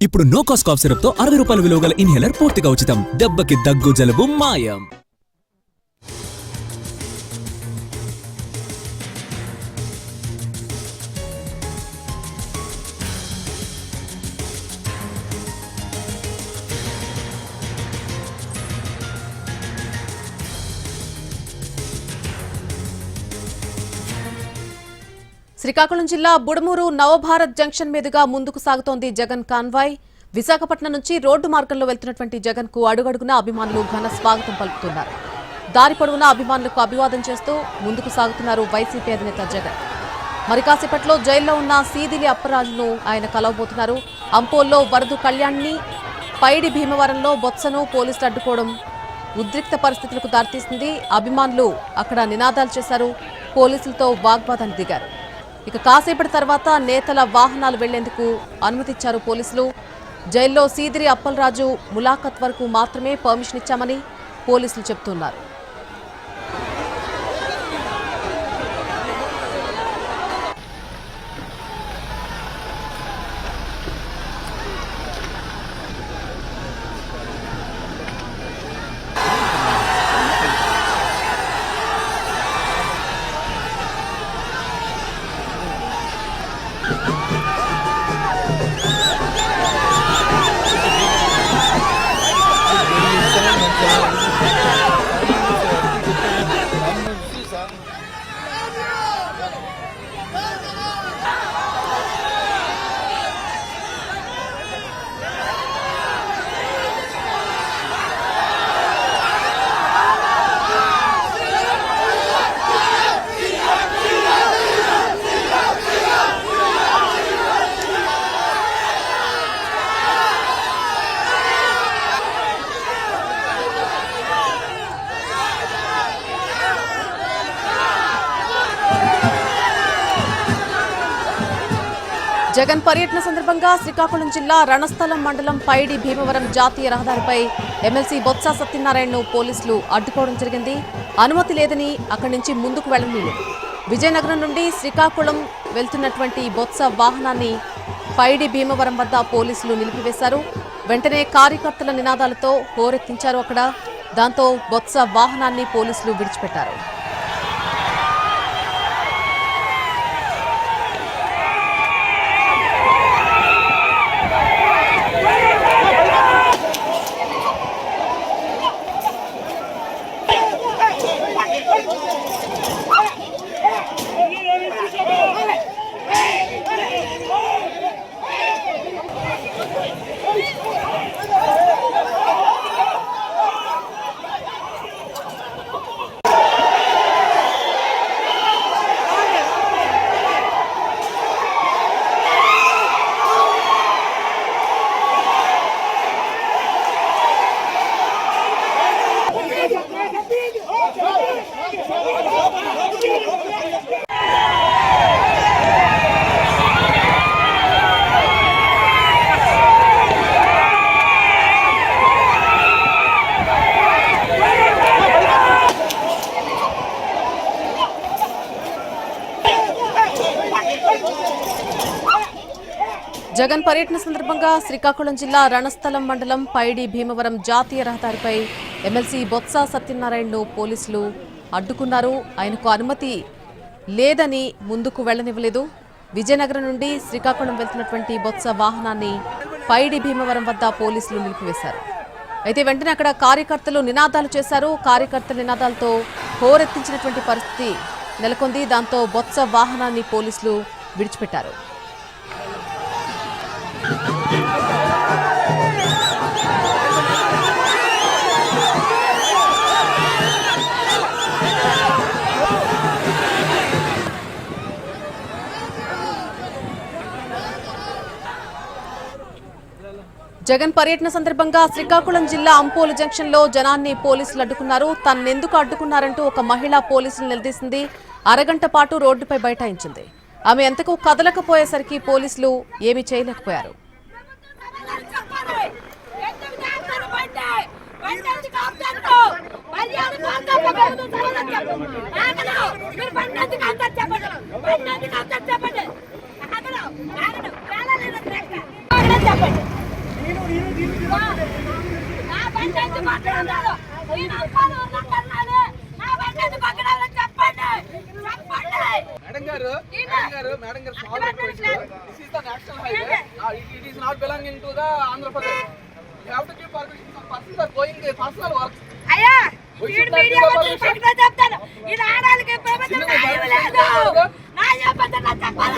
ఇప్పుడు no cost cough syrup తో 60 రూపాయల విలువ గల ఇన్హేలర్ పూర్తిగా ఉచితం. దెబ్బకి దగ్గు జలుబు మాయం. శ్రీకాకుళం జిల్లా బుడమూరు నవభారత్ జంక్షన్ మీదుగా ముందుకు సాగుతోంది జగన్ కాన్వాయ్. విశాఖపట్నం నుంచి రోడ్డు మార్గంలో వెళ్తున్నటువంటి జగన్ కు అడుగడుగునా అభిమానులు ఘన స్వాగతం పలుకుతున్నారు. దారి పొడవునా అభిమానులకు అభివాదం చేస్తూ ముందుకు సాగుతున్నారు వైసీపీ అధినేత జగన్. మరి కాసేపట్లో జైల్లో ఉన్న సీదిలి అప్పరాజును ఆయన కలవబోతున్నారు. అంపోల్లో వరదు కళ్యాణ్ని, పైడి భీమవరంలో బొత్సను పోలీసులు అడ్డుకోవడం ఉద్రిక్త పరిస్థితులకు దారితీసింది. అభిమానులు అక్కడ నినాదాలు చేశారు, పోలీసులతో వాగ్వాదానికి దిగారు. ఇక కాసేపటి తర్వాత నేతల వాహనాలు వెళ్లేందుకు అనుమతిచ్చారు పోలీసులు. జైల్లో సీదిరి అప్పలరాజు ములాఖత్ వరకు మాత్రమే పర్మిషన్ ఇచ్చామని పోలీసులు చెబుతున్నారు. జగన్ పర్యటన సందర్భంగా శ్రీకాకుళం జిల్లా రణస్థలం మండలం పైడి భీమవరం జాతీయ రహదారిపై ఎమ్మెల్సీ బొత్స సత్యనారాయణను పోలీసులు అడ్డుకోవడం జరిగింది. అనుమతి లేదని అక్కడి నుంచి ముందుకు వెళ్లలేదు. విజయనగరం నుండి శ్రీకాకుళం వెళ్తున్నటువంటి బొత్స వాహనాన్ని పైడి భీమవరం వద్ద పోలీసులు నిలిపివేశారు. వెంటనే కార్యకర్తల నినాదాలతో హోరెత్తించారు అక్కడ. దాంతో బొత్స వాహనాన్ని పోలీసులు విడిచిపెట్టారు. జగన్ పర్యటన సందర్భంగా శ్రీకాకుళం జిల్లా రణస్థలం మండలం పైడి భీమవరం జాతీయ రహదారిపై ఎమ్మెల్సీ బొత్స సత్యనారాయణను పోలీసులు అడ్డుకున్నారు. ఆయనకు అనుమతి లేదని ముందుకు వెళ్లనివ్వలేదు. విజయనగరం నుండి శ్రీకాకుళం వెళ్తున్నటువంటి బొత్స వాహనాన్ని పైడి భీమవరం వద్ద పోలీసులు నిలిపివేశారు. అయితే వెంటనే అక్కడ కార్యకర్తలు నినాదాలు చేశారు. కార్యకర్తల నినాదాలతో హోరెత్తించినటువంటి పరిస్థితి నెలకొంది. దాంతో బొత్స వాహనాన్ని పోలీసులు విడిచిపెట్టారు. జగన్ పర్యటన సందర్భంగా శ్రీకాకుళం జిల్లా అంపోలు జంక్షన్ లో జనాన్ని పోలీసులు అడ్డుకున్నారు. తన్నెందుకు అడ్డుకున్నారంటూ ఒక మహిళ పోలీసులు నిలదీసింది. అరగంట పాటు రోడ్డుపై బైఠాయించింది. ఆమె ఎంతకు కదలకపోయేసరికి పోలీసులు ఏమీ చేయలేకపోయారు. Madam garu, small request. This is the national highway. It is not belonging to the Andhra Pradesh. You have to give permission. Some persons are going their personal work. అయ్యా వీడి మీడియా వచ్చి పక్కన చెప్తాను ఇది ఆడాలకి ప్రభుత్వం న్యాయం లేదు న్యాయం పద్ధతిలో చెప్పాలి.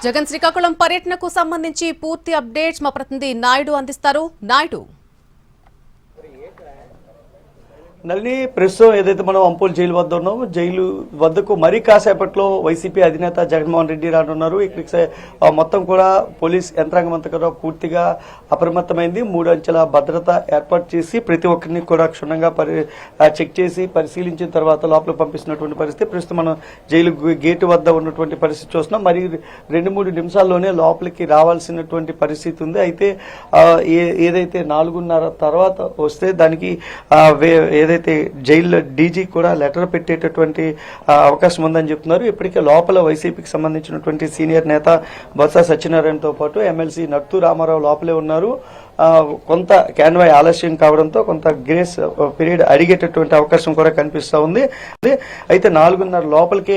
జగన్ శ్రీకాకుళం పర్యటనకు సంబంధించి పూర్తి అప్డేట్స్ మా ప్రతినిధి నాయుడు అందిస్తారు. నాయుడు, నల్లి ప్రస్తుతం ఏదైతే మనం అంపోల్ జైలు వద్ద ఉన్నామో జైలు వద్దకు మరీ కాసేపట్లో వైసీపీ అధినేత జగన్మోహన్ రెడ్డి రానున్నారు. ఇక్కడికి మొత్తం కూడా పోలీస్ యంత్రాంగం అంతా కూడా పూర్తిగా అప్రమత్తమైంది. 3 అంచెల భద్రత ఏర్పాటు చేసి ప్రతి ఒక్కరిని కూడా క్షుణ్ణంగా చెక్ చేసి పరిశీలించిన తర్వాత లోపల పంపిస్తున్నటువంటి పరిస్థితి. ప్రస్తుతం మనం జైలు గేటు వద్ద ఉన్నటువంటి పరిస్థితి చూస్తున్నాం. మరి 2-3 నిమిషాల్లోనే లోపలికి రావాల్సినటువంటి పరిస్థితి ఉంది. అయితే ఏదైతే 4:30 తర్వాత వస్తే దానికి ఏదైతే జైలు డీజీ కూడా లెటర్ పెట్టేటటువంటి అవకాశం ఉందని చెప్తున్నారు. ఇప్పటికే లోపల వైసీపీకి సంబంధించినటువంటి సీనియర్ నేత బొత్స సత్యనారాయణతో పాటు ఎమ్మెల్సీ నత్తు రామారావు లోపలే ఉన్నారు. కొంత కాన్వాయ్ ఆలస్యం కావడంతో కొంత గ్రేస్ పీరియడ్ అడిగేటటువంటి అవకాశం కూడా కనిపిస్తూ ఉంది. అయితే 4:30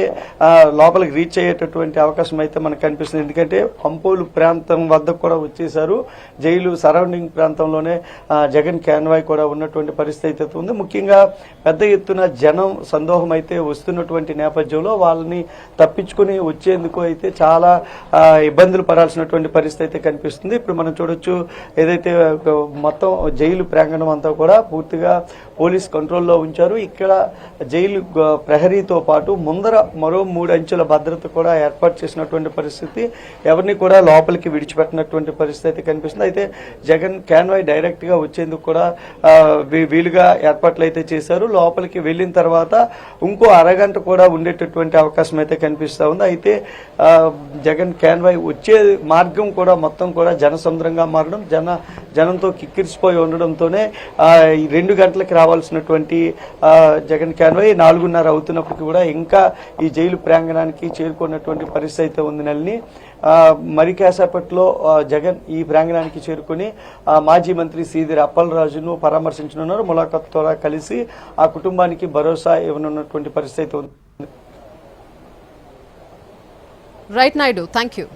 లోపలికి రీచ్ అయ్యేటటువంటి అవకాశం అయితే మనకు కనిపిస్తుంది. ఎందుకంటే అంపోలు ప్రాంతం వద్ద కూడా వచ్చేసారు. జైలు సరౌండింగ్ ప్రాంతంలోనే జగన్ కాన్వాయ్ కూడా ఉన్నటువంటి పరిస్థితి అయితే ఉంది. ముఖ్యంగా పెద్ద ఎత్తున జనం సందోహం అయితే వస్తున్నటువంటి నేపథ్యంలో వాళ్ళని తప్పించుకుని వచ్చేందుకు అయితే చాలా ఇబ్బందులు పడాల్సినటువంటి పరిస్థితి అయితే కనిపిస్తుంది. ఇప్పుడు మనం చూడొచ్చు, ఏదైతే మొత్తం జైలు ప్రాంగణం అంతా కూడా పూర్తిగా పోలీస్ కంట్రోల్లో ఉంచారు. ఇక్కడ జైలు ప్రహరీతో పాటు ముందర మరో 3 అంచెల భద్రత కూడా ఏర్పాటు చేసినటువంటి పరిస్థితి. ఎవరిని కూడా లోపలికి విడిచిపెట్టినటువంటి పరిస్థితి అయితే కనిపిస్తుంది. అయితే జగన్ కాన్వాయ్ డైరెక్ట్ గా వచ్చేందుకు కూడా వీలుగా ఏర్పాట్లు అయితే చేశారు. లోపలికి వెళ్ళిన తర్వాత ఇంకో అరగంట కూడా ఉండేటటువంటి అవకాశం అయితే కనిపిస్తా ఉంది. అయితే జగన్ కాన్వాయ్ వచ్చే మార్గం కూడా మొత్తం కూడా జనసముద్రంగా మారడం, జనంతో కిక్కిరిసిపోయి ఉండడంతోనే 2 గంటలకు రావాల్సినటువంటి జగన్ కాన్వాయ్ 4:30 అవుతున్నప్పటికీ కూడా ఇంకా ఈ జైలు ప్రాంగణానికి చేరుకున్నటువంటి పరిస్థితి అయితే ఉంది. నల్ని మరి కాసేపట్లో జగన్ ఈ ప్రాంగణానికి చేరుకుని మాజీ మంత్రి సీదిరి అప్పలరాజును పరామర్శించనున్నారు. ములాఖత్ ద్వారా కలిసి ఆ కుటుంబానికి భరోసా ఇవ్వనున్నటువంటి పరిస్థితి ఉంది. Right Naidu, thank you.